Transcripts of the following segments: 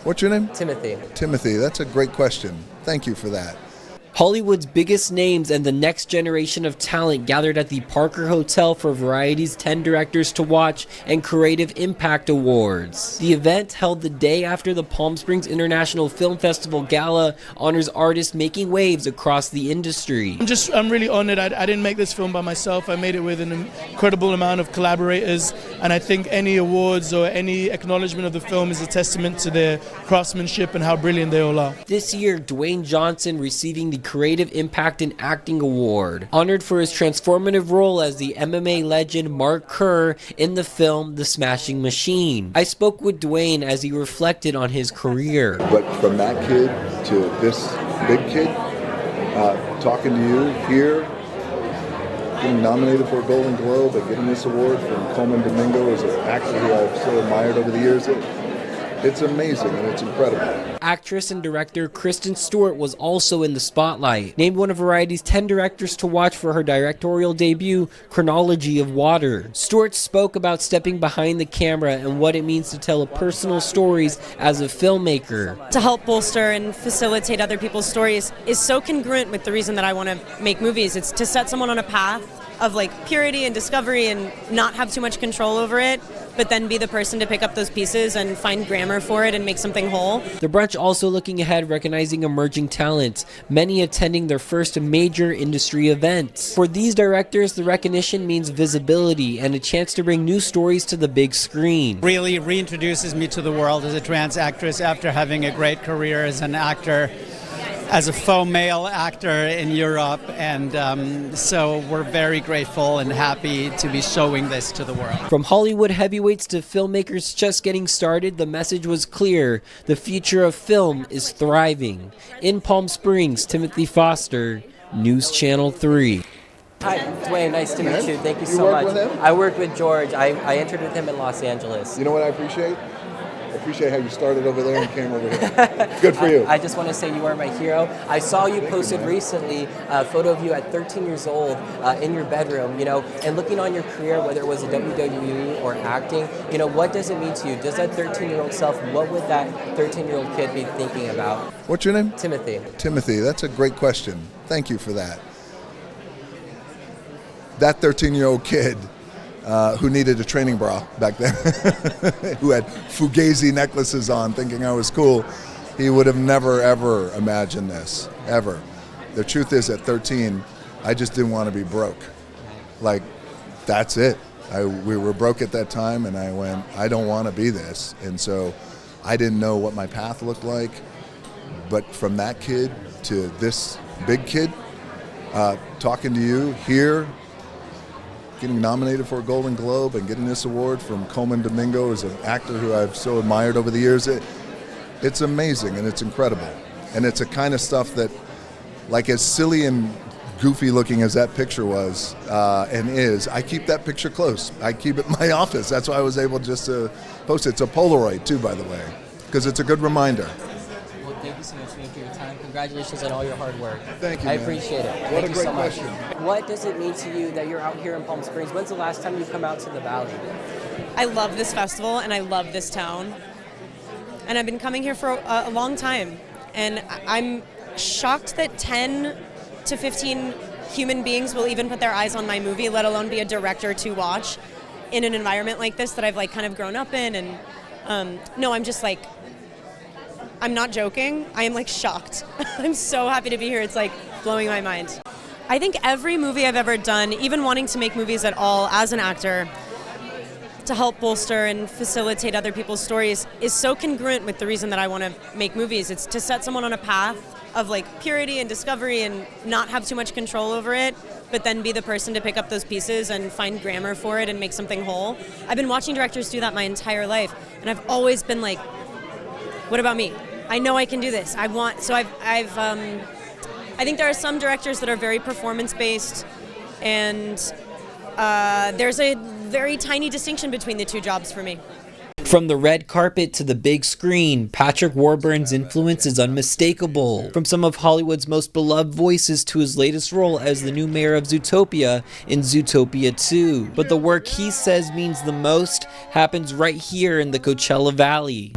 What's your name? Timothy. Timothy, that's a great question. Thank you for that. Hollywood's biggest names and the next generation of talent gathered at the Parker Hotel for Variety's 10 Directors to Watch and Creative Impact Awards. The event, held the day after the Palm Springs International Film Festival Gala, honors artists making waves across the industry. I'm really honored. I didn't make this film by myself. I made it with an incredible amount of collaborators, and I think any awards or any acknowledgement of the film is a testament to their craftsmanship and how brilliant they all are. This year, Dwayne Johnson receiving the Creative Impact in Acting Award, honored for his transformative role as the MMA legend Mark Kerr in the film The Smashing Machine. I spoke with Dwayne as he reflected on his career. But from that kid to this big kid, talking to you here, getting nominated for a Golden Globe and getting this award from Coleman Domingo as an actor who I've so admired over the years, it's amazing and it's incredible. Actress and director Kristen Stewart was also in the spotlight, named one of Variety's 10 Directors to Watch for her directorial debut, Chronology of Water. Stewart spoke about stepping behind the camera and what it means to tell personal stories as a filmmaker. To help bolster and facilitate other people's stories is so congruent with the reason that I want to make movies. It's to set someone on a path of purity and discovery and not have too much control over it, but then be the person to pick up those pieces and find grammar for it and make something whole. The brunch also looking ahead, recognizing emerging talent, many attending their first major industry events. For these directors, the recognition means visibility and a chance to bring new stories to the big screen. Really reintroduces me to the world as a trans actress after having a great career as an actor, as a faux male actor in Europe, and so we're very grateful and happy to be showing this to the world. From Hollywood heavyweights to filmmakers just getting started, the message was clear. The future of film is thriving. In Palm Springs, Timothy Foster, News Channel 3. Hi, Dwayne, nice to meet you. Thank you You so work much. with him? I worked with George. I interned with him in Los Angeles. You know what I appreciate? I appreciate how you started over there and came over here. Good for you. I just want to say you are my hero. I saw you posted recently a photo of you at 13 years old in your bedroom, and looking on your career, whether it was a WWE or acting, what does it mean to you? Does that 13-year-old self, what would that 13-year-old kid be thinking about? What's your name? Timothy. Timothy, that's a great question. Thank you for that. That 13-year-old kid who needed a training bra back then, who had fugazi necklaces on thinking I was cool, he would have never, ever imagined this, ever. The truth is, at 13, I just didn't want to be broke. That's it. We were broke at that time, and I went, I don't want to be this. And so I didn't know what my path looked like. But from that kid to this big kid, talking to you here, getting nominated for a Golden Globe and getting this award from Coleman Domingo as an actor who I've so admired over the years, it's amazing and it's incredible. And it's a kind of stuff that, as silly and goofy looking as that picture was and is, I keep that picture close. I keep it in my office. That's why I was able just to post it. It's a Polaroid too, by the way, because it's a good reminder. Well, thank you so much for your time. Congratulations on all your hard work. Thank you, I man. appreciate it. What Thank a you great so much. question. What does it mean to you that you're out here in Palm Springs? When's the last time you've come out to the Valley? I love this festival and I love this town. And I've been coming here for a long time. And I'm shocked that 10 to 15 human beings will even put their eyes on my movie, let alone be a director to watch in an environment like this that I've kind of grown up in. And no, I'm just I'm not joking. I am shocked. I'm so happy to be here. It's blowing my mind. I think every movie I've ever done, even wanting to make movies at all as an actor, to help bolster and facilitate other people's stories is so congruent with the reason that I want to make movies. It's to set someone on a path of purity and discovery and not have too much control over it, but then be the person to pick up those pieces and find grammar for it and make something whole. I've been watching directors do that my entire life, and I've always been what about me? I know I can do this. I think there are some directors that are very performance-based, and there's a very tiny distinction between the two jobs for me. From the red carpet to the big screen, Patrick Warburton's influence is unmistakable. From some of Hollywood's most beloved voices to his latest role as the new mayor of Zootopia in Zootopia 2. But the work he says means the most happens right here in the Coachella Valley.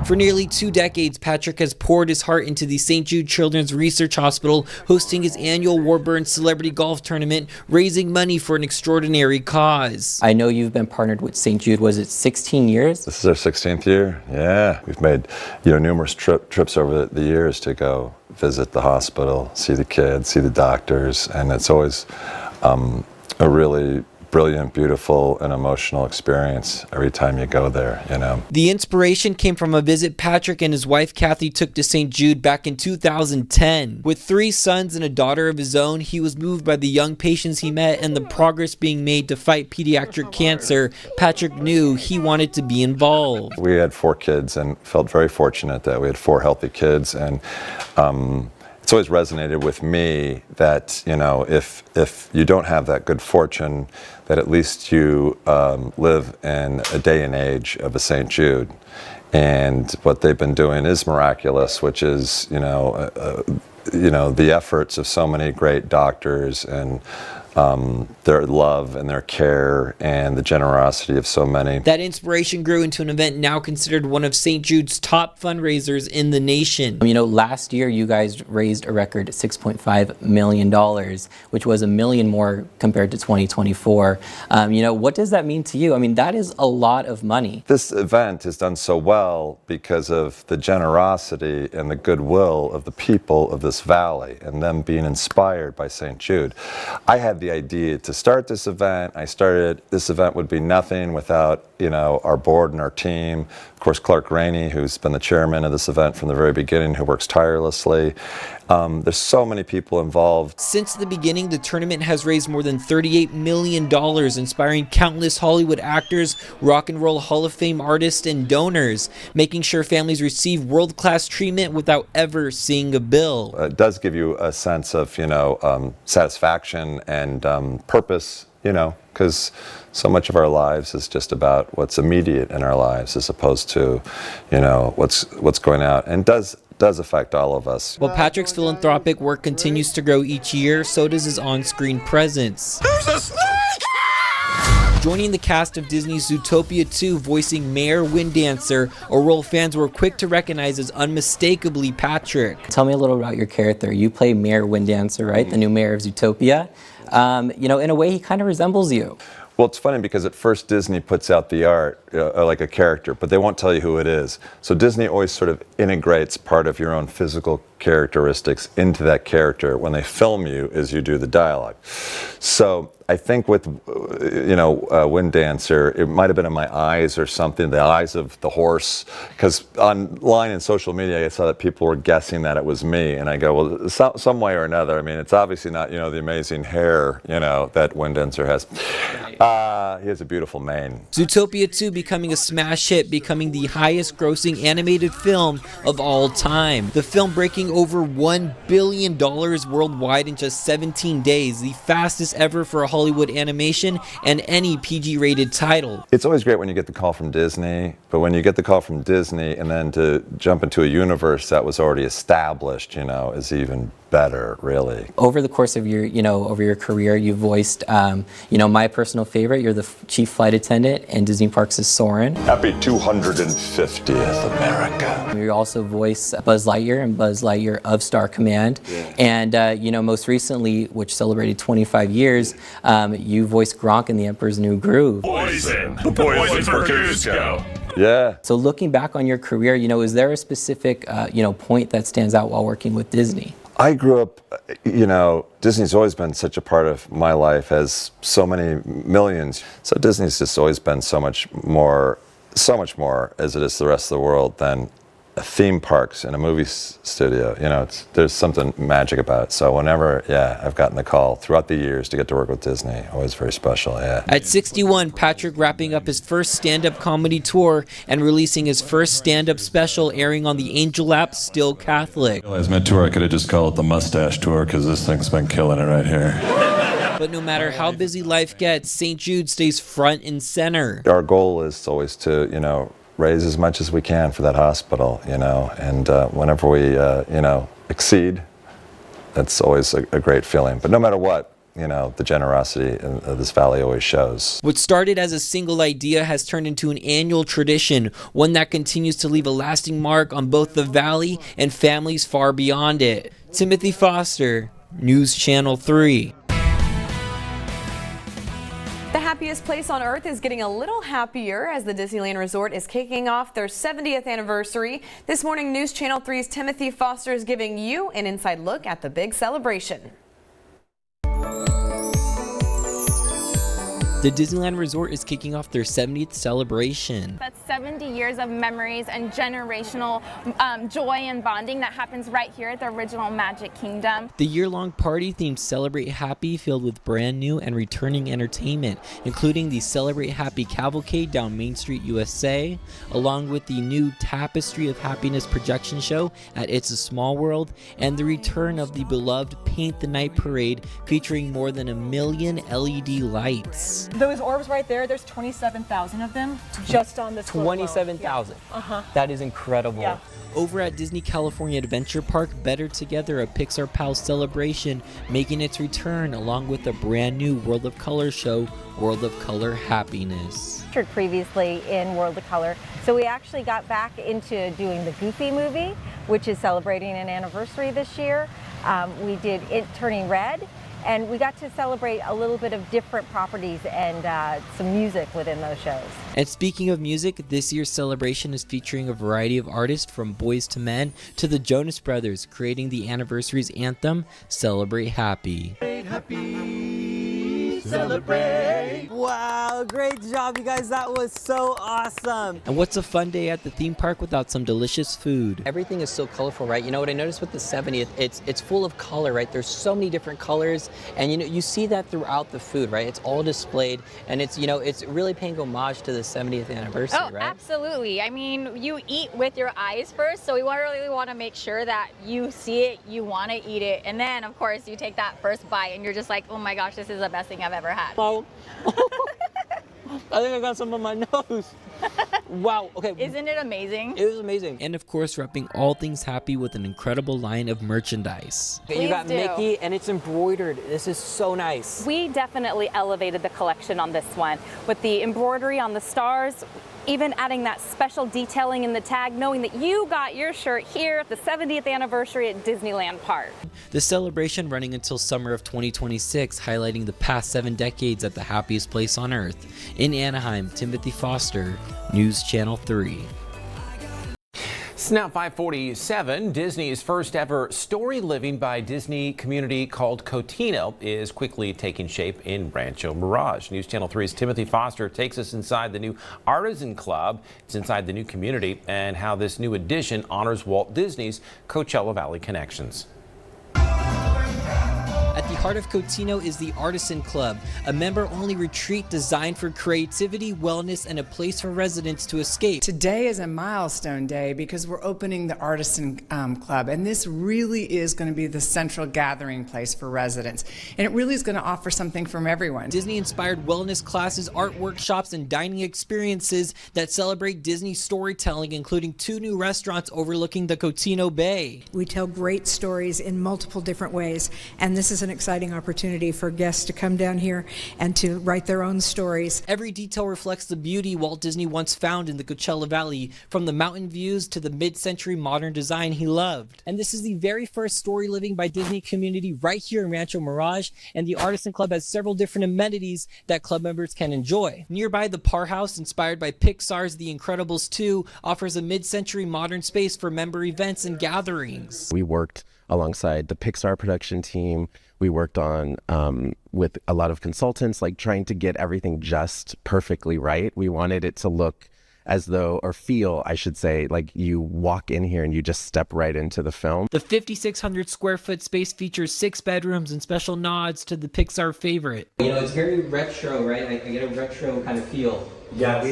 For nearly 2 decades, Patrick has poured his heart into the St. Jude Children's Research Hospital, hosting his annual Warburn Celebrity Golf Tournament, raising money for an extraordinary cause. I know you've been partnered with St. Jude. Was it 16 years? This is our 16th year. Yeah, we've made numerous trips over the years to go visit the hospital, see the kids, see the doctors, and it's always a really brilliant, beautiful, and emotional experience every time you go there, The inspiration came from a visit Patrick and his wife Kathy took to St. Jude back in 2010. With 3 sons and a daughter of his own, he was moved by the young patients he met and the progress being made to fight pediatric cancer. Patrick knew he wanted to be involved. We had 4 kids and felt very fortunate that we had 4 healthy kids, and it's always resonated with me that, if you don't have that good fortune, that at least you live in a day and age of a St. Jude. And what they've been doing is miraculous, which is, the efforts of so many great doctors and their love and their care and the generosity of so many. That inspiration grew into an event now considered one of St. Jude's top fundraisers in the nation. Last year you guys raised a record $6.5 million, which was $1 million more compared to 2024. What does that mean to you? That is a lot of money. This event has done so well because of the generosity and the goodwill of the people of this valley and them being inspired by St. Jude. I had the idea to start this event. This event would be nothing without, our board and our team. Of course, Clark Rainey, who's been the chairman of this event from the very beginning, who works tirelessly. There's so many people involved. Since the beginning, the tournament has raised more than $38 million, inspiring countless Hollywood actors, rock and roll Hall of Fame artists, and donors, making sure families receive world-class treatment without ever seeing a bill. It does give you a sense of, satisfaction and purpose, because so much of our lives is just about what's immediate in our lives as opposed to, what's going out, and does affect all of us. While Patrick's philanthropic work continues to grow each year, so does his on-screen presence. There's a snake! Joining the cast of Disney's Zootopia 2, voicing Mayor Winddancer, a role fans were quick to recognize as unmistakably Patrick. Tell me a little about your character. You play Mayor Winddancer, right? The new mayor of Zootopia. In a way, he kind of resembles you. Well, it's funny because at first Disney puts out the art like a character, but they won't tell you who it is. So Disney always sort of integrates part of your own physical characteristics into that character when they film you as you do the dialogue. So I think with, Winddancer, it might have been in my eyes or something, the eyes of the horse, because online and social media I saw that people were guessing that it was me, and I go, well, some way or another. It's obviously not, the amazing hair, that Winddancer has. He has a beautiful mane. Zootopia 2 becoming a smash hit, becoming the highest grossing animated film of all time. The film breaking over $1 billion worldwide in just 17 days, the fastest ever for a Hollywood animation and any PG-rated title. It's always great when you get the call from Disney, but when you get the call from Disney and then to jump into a universe that was already established, is even better, really. Over the course of your career, you've voiced, my personal favorite. You're the chief flight attendant in Disney Parks as Soren. Happy 250th America. You also voice Buzz Lightyear and Buzz Lightyear of Star Command. Yeah. And, most recently, which celebrated 25 years, you voiced Gronk in The Emperor's New Groove. Poison for Cusco. Yeah. So looking back on your career, is there a specific, point that stands out while working with Disney? I grew up, Disney's always been such a part of my life, as so many millions. So Disney's just always been so much more as it is the rest of the world than theme parks and a movie studio. There's something magic about it. So whenever, I've gotten the call throughout the years to get to work with Disney, always very special, yeah. At 61, Patrick wrapping up his first stand-up comedy tour and releasing his first stand-up special, airing on the Angel app, Still Catholic. I realized my tour, I could have just called it the Mustache Tour, because this thing's been killing it right here. But no matter how busy life gets, St. Jude stays front and center. Our goal is always to, raise as much as we can for that hospital, and whenever we, exceed, that's always a great feeling. But no matter what, the generosity this valley always shows. What started as a single idea has turned into an annual tradition, one that continues to leave a lasting mark on both the valley and families far beyond it. Timothy Foster, News Channel 3. The happiest place on earth is getting a little happier as the Disneyland Resort is kicking off their 70th anniversary. This morning, News Channel 3's Timothy Foster is giving you an inside look at the big celebration. The Disneyland Resort is kicking off their 70th celebration. That's 70 years of memories and generational joy and bonding that happens right here at the original Magic Kingdom. The year-long party themed Celebrate Happy filled with brand new and returning entertainment, including the Celebrate Happy Cavalcade down Main Street, USA, along with the new Tapestry of Happiness projection show at It's a Small World, and the return of the beloved Paint the Night Parade featuring more than 1 million LED lights. Those orbs right there, there's 27,000 of them just on this floor. 27,000. Yeah. That is incredible. Yeah. Over at Disney California Adventure Park, Better Together, a Pixar Pals celebration, making its return along with a brand new World of Color show, World of Color Happiness. Previously in World of Color, so we actually got back into doing the Goofy movie, which is celebrating an anniversary this year. We did It Turning Red, and we got to celebrate a little bit of different properties and some music within those shows. And speaking of music, this year's celebration is featuring a variety of artists from Boyz II Men to the Jonas Brothers, creating the anniversary's anthem, Celebrate Happy. Happy, celebrate. Wow, great job, you guys. That was so awesome. And what's a fun day at the theme park without some delicious food? Everything is so colorful, right? You know what I noticed with the 70th, it's full of color, right? There's so many different colors, and you see that throughout the food, right? It's all displayed, and it's really paying homage to the 70th anniversary, right? Absolutely. I mean, you eat with your eyes first, so we really want to make sure that you see it, you want to eat it, and then of course you take that first bite and you're just like, oh my gosh, this is the best thing I've ever had. Oh. I think I got some on my nose. Wow, okay. Isn't it amazing? It was amazing. And of course, repping all things happy with an incredible line of merchandise. Okay, you got Mickey, and it's embroidered. This is so nice. We definitely elevated the collection on this one with the embroidery on the stars, even adding that special detailing in the tag, knowing that you got your shirt here at the 70th anniversary at Disneyland Park. The celebration running until summer of 2026, highlighting the past 7 decades at the happiest place on earth. In Anaheim, Timothy Foster, News Channel 3. It's now 5:47. Disney's first ever story living by Disney community called Cotino is quickly taking shape in Rancho Mirage. News Channel 3's Timothy Foster takes us inside the new Artisan Club. It's inside the new community and how this new addition honors Walt Disney's Coachella Valley connections. At the heart of Cotino is the Artisan Club, a member-only retreat designed for creativity, wellness, and a place for residents to escape. Today is a milestone day because we're opening the Artisan Club, and this really is going to be the central gathering place for residents. And it really is going to offer something from everyone. Disney-inspired wellness classes, art workshops, and dining experiences that celebrate Disney storytelling, including 2 new restaurants overlooking the Cotino Bay. We tell great stories in multiple different ways, and this is an exciting opportunity for guests to come down here and to write their own stories. Every detail reflects the beauty Walt Disney once found in the Coachella Valley, from the mountain views to the mid-century modern design he loved. And this is the very first story living by Disney community right here in Rancho Mirage, and the Artisan Club has several different amenities that club members can enjoy. Nearby, the Parr House, inspired by Pixar's The Incredibles 2, offers a mid-century modern space for member events and gatherings. We worked alongside the Pixar production team. We worked on with a lot of consultants, like trying to get everything just perfectly right. We wanted it to look as though, or feel, I should say, like you walk in here and you just step right into the film. The 5,600 square foot space features 6 bedrooms and special nods to the Pixar favorite. You know, it's very retro, right? I get a retro kind of feel. Yeah,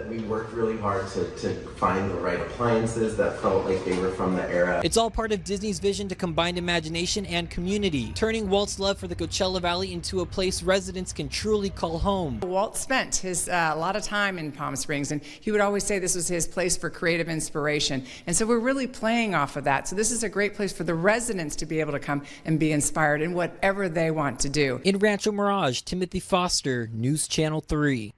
we worked really hard to find the right appliances that felt like they were from the era. It's all part of Disney's vision to combine imagination and community, turning Walt's love for the Coachella Valley into a place residents can truly call home. Walt spent a lot of time in Palm Springs, and he would always say this was his place for creative inspiration. And so we're really playing off of that. So this is a great place for the residents to be able to come and be inspired in whatever they want to do. In Rancho Mirage, Timothy Foster, News Channel 3.